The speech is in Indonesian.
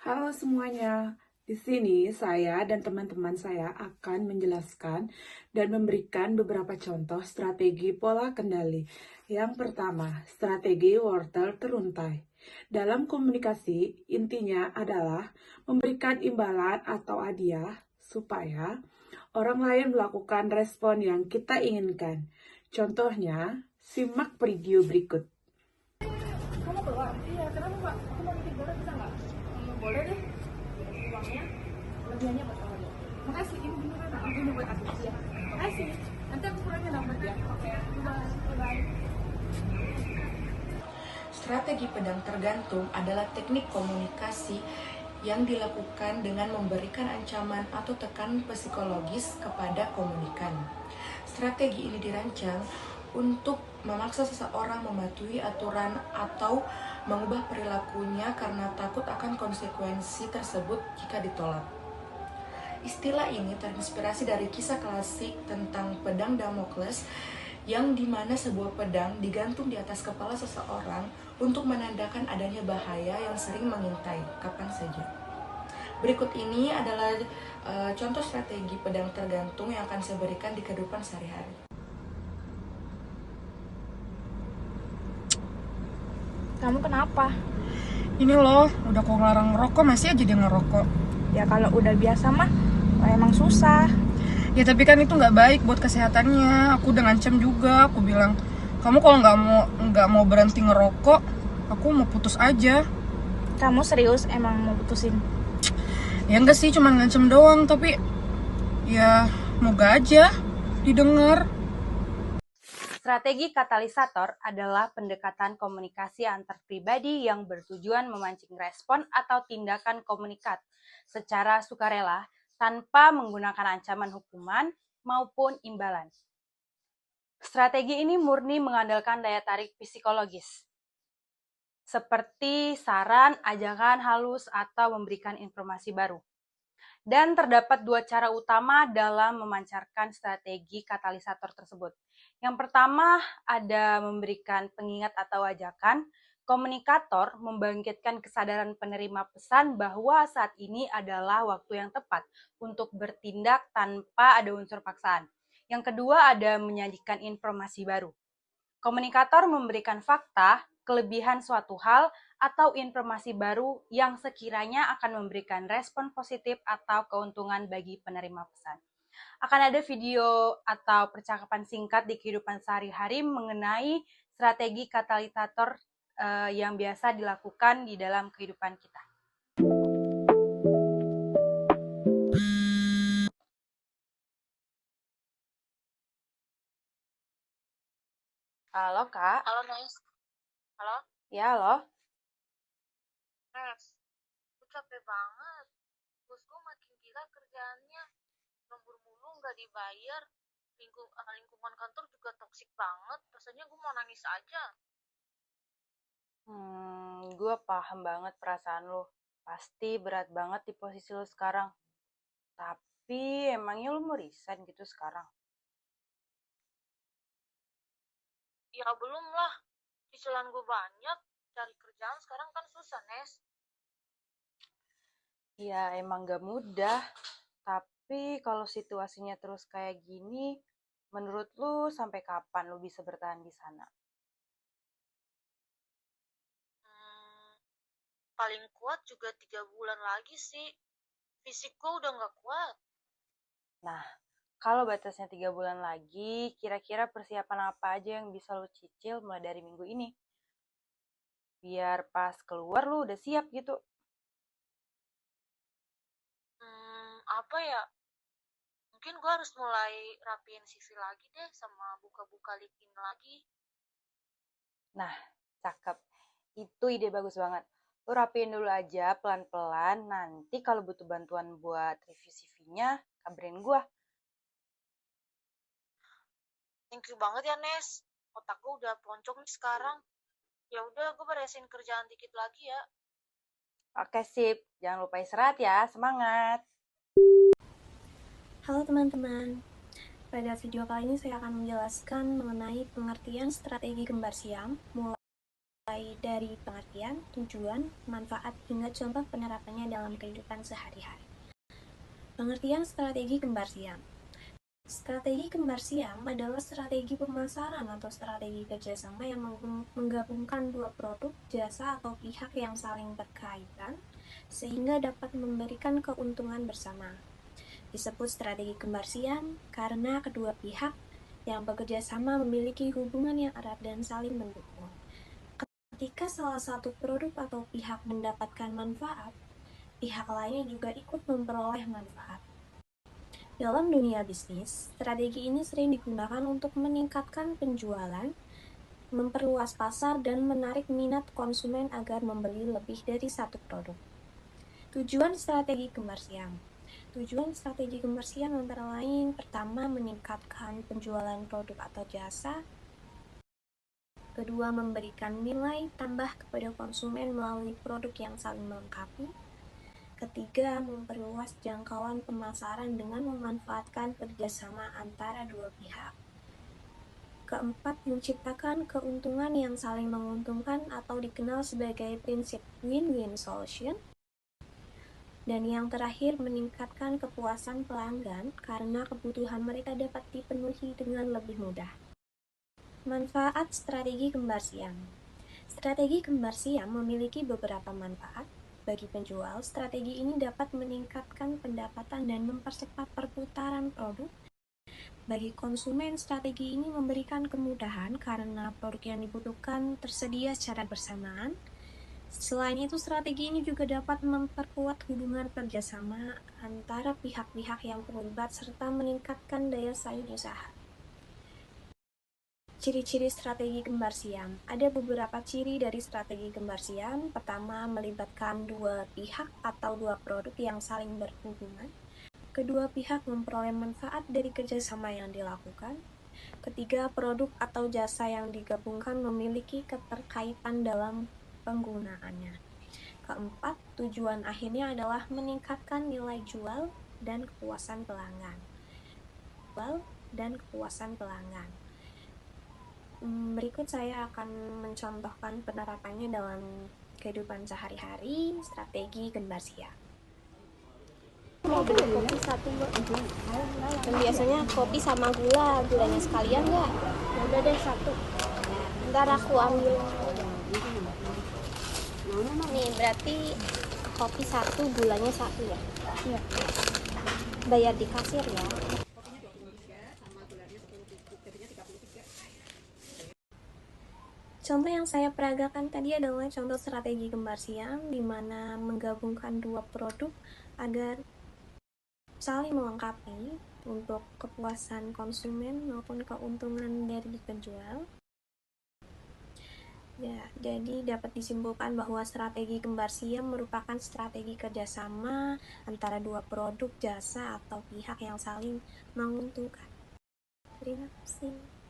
Halo semuanya, di sini saya dan teman-teman saya akan menjelaskan dan memberikan beberapa contoh strategi pola kendali. Yang pertama, strategi wortel teruntai. Dalam komunikasi, intinya adalah memberikan imbalan atau hadiah supaya orang lain melakukan respon yang kita inginkan. Contohnya, simak video berikut. Kamu keluar? Iya, kenapa Pak? Aku mau nitip barang bisa nggak? Boleh deh. Ini uangnya, lebihannya buat kamu. Makasih, ini beneran. Ini buat aku. Ya. Makasih. Nanti aku pulangnya lambat ya. Oke, bye. Strategi pedang tergantung adalah teknik komunikasi yang dilakukan dengan memberikan ancaman atau tekanan psikologis kepada komunikan. Strategi ini dirancang untuk memaksa seseorang mematuhi aturan atau mengubah perilakunya karena takut akan konsekuensi tersebut jika ditolak. Istilah ini terinspirasi dari kisah klasik tentang pedang Damocles yang dimana sebuah pedang digantung di atas kepala seseorang untuk menandakan adanya bahaya yang sering mengintai kapan saja. Berikut ini adalah contoh strategi pedang tergantung yang akan saya berikan di kehidupan sehari-hari. Kamu kenapa? Ini loh, udah kok ngelarang ngerokok masih aja dia ngerokok. Ya kalau udah biasa mah emang susah. Ya tapi kan itu nggak baik buat kesehatannya. Aku udah ngancam juga. Aku bilang, kamu kalau nggak mau berhenti ngerokok, aku mau putus aja. Kamu serius emang mau putusin? Ya enggak sih, cuma ngancam doang. Tapi ya moga aja didengar. Strategi katalisator adalah pendekatan komunikasi antar pribadi yang bertujuan memancing respon atau tindakan komunikat secara sukarela tanpa menggunakan ancaman hukuman maupun imbalan. Strategi ini murni mengandalkan daya tarik psikologis, seperti saran, ajakan halus, atau memberikan informasi baru. Dan terdapat dua cara utama dalam memancarkan strategi katalisator tersebut. Yang pertama ada memberikan pengingat atau ajakan. Komunikator membangkitkan kesadaran penerima pesan bahwa saat ini adalah waktu yang tepat untuk bertindak tanpa ada unsur paksaan. Yang kedua ada menyajikan informasi baru. Komunikator memberikan fakta, kelebihan suatu hal, atau informasi baru yang sekiranya akan memberikan respon positif atau keuntungan bagi penerima pesan. Akan ada video atau percakapan singkat di kehidupan sehari-hari mengenai strategi katalisator yang biasa dilakukan di dalam kehidupan kita. Halo Kak. Halo Nes. Halo Ya halo. Nes. Gue capek banget. Bosku makin gila kerjaannya. Lembur mulu nggak dibayar. Lingkungan kantor juga toksik banget. Rasanya gue mau nangis aja. Gue paham banget perasaan lo. Pasti berat banget di posisi lo sekarang. Tapi emangnya lo mau resign gitu sekarang? Ya belum lah. Cicilan gue banyak. Cari kerjaan sekarang kan susah Nes. Ya emang gak mudah. Tapi kalau situasinya terus kayak gini, menurut lo sampai kapan lo bisa bertahan di sana? Paling kuat juga 3 bulan lagi sih. Fisik gue udah nggak kuat. Nah, kalau batasnya 3 bulan lagi, kira-kira persiapan apa aja yang bisa lo cicil mulai dari minggu ini? Biar pas keluar lo udah siap gitu. Apa ya? Mungkin gue harus mulai rapiin CV lagi deh sama buka-buka LinkedIn lagi. Nah, cakep. Itu ide bagus banget. Lo rapiin dulu aja pelan-pelan, nanti kalau butuh bantuan buat review CV-nya, kabarin gue. Thank you banget ya Nes. Otak gue udah poncong nih sekarang. Ya udah, gue beresin kerjaan dikit lagi ya. Oke, sip. Jangan lupa istirahat ya. Semangat. Halo teman-teman, pada video kali ini saya akan menjelaskan mengenai pengertian strategi kembar siam mulai mulai dari pengertian, tujuan, manfaat, hingga contoh penerapannya dalam kehidupan sehari-hari. Pengertian strategi kembar siam. Strategi kembar siam adalah strategi pemasaran atau strategi kerjasama yang menggabungkan dua produk, jasa, atau pihak yang saling berkaitan sehingga dapat memberikan keuntungan bersama. Disebut strategi kembar siam karena kedua pihak yang bekerja sama memiliki hubungan yang erat dan saling mendukung. Ketika salah satu produk atau pihak mendapatkan manfaat, pihak lainnya juga ikut memperoleh manfaat. Dalam dunia bisnis, strategi ini sering digunakan untuk meningkatkan penjualan, memperluas pasar, dan menarik minat konsumen agar membeli lebih dari satu produk. Tujuan strategi kembar siam. Tujuan strategi kembar siam antara lain: pertama, meningkatkan penjualan produk atau jasa. Kedua, memberikan nilai tambah kepada konsumen melalui produk yang saling melengkapi. Ketiga, memperluas jangkauan pemasaran dengan memanfaatkan kerjasama antara dua pihak. Keempat, menciptakan keuntungan yang saling menguntungkan atau dikenal sebagai prinsip win-win solution. Dan yang terakhir, meningkatkan kepuasan pelanggan karena kebutuhan mereka dapat dipenuhi dengan lebih mudah. Manfaat strategi kembar siam. Strategi kembar siam memiliki beberapa manfaat. Bagi penjual, strategi ini dapat meningkatkan pendapatan dan mempercepat perputaran produk. Bagi konsumen, strategi ini memberikan kemudahan karena produk yang dibutuhkan tersedia secara bersamaan. Selain itu, strategi ini juga dapat memperkuat hubungan kerjasama antara pihak-pihak yang terlibat serta meningkatkan daya saing usaha. Ciri-ciri strategi kembar siam. Ada beberapa ciri dari strategi kembar siam. Pertama, melibatkan dua pihak atau dua produk yang saling berhubungan. Kedua pihak memperoleh manfaat dari kerjasama yang dilakukan. Ketiga, produk atau jasa yang digabungkan memiliki keterkaitan dalam penggunaannya. Keempat, tujuan akhirnya adalah meningkatkan nilai jual dan kepuasan pelanggan. Berikut saya akan mencontohkan penerapannya dalam kehidupan sehari-hari strategi kembar siam. Mau beli kopi satu, Mbak. Dan biasanya kopi sama gulanya sekalian nggak? Ya udah deh satu. Ntar aku ambil. Nih berarti kopi satu, gulanya satu ya? Iya. Bayar di kasir ya. Contoh yang saya peragakan tadi adalah contoh strategi kembar siam, di mana menggabungkan dua produk agar saling melengkapi untuk kepuasan konsumen maupun keuntungan dari penjual. Ya, jadi dapat disimpulkan bahwa strategi kembar siam merupakan strategi kerjasama antara dua produk, jasa, atau pihak yang saling menguntungkan. Terima kasih.